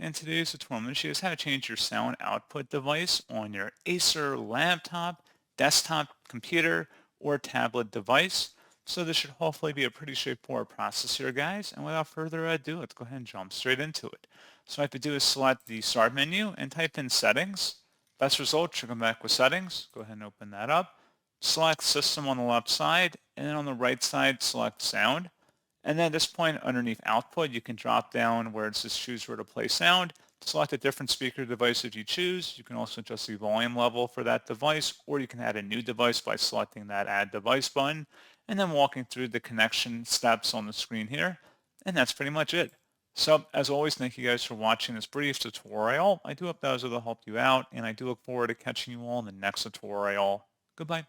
In today's tutorial, I'm going to show you guys how to change your sound output device on your Acer laptop, desktop computer, or tablet device. So this should hopefully be a pretty straightforward process here, guys. And without further ado, let's go ahead and jump straight into it. So what I have to do is select the Start menu and type in Settings. Best result should come back with Settings. Go ahead and open that up. Select System on the left side, and then on the right side, select Sound. And then at this point underneath output, you can drop down where it says choose where to play sound. Select a different speaker device if you choose. You can also adjust the volume level for that device, or you can add a new device by selecting that add device button and then walking through the connection steps on the screen here. And that's pretty much it. So as always, thank you guys for watching this brief tutorial. I do hope that was able to help you out, and I do look forward to catching you all in the next tutorial. Goodbye.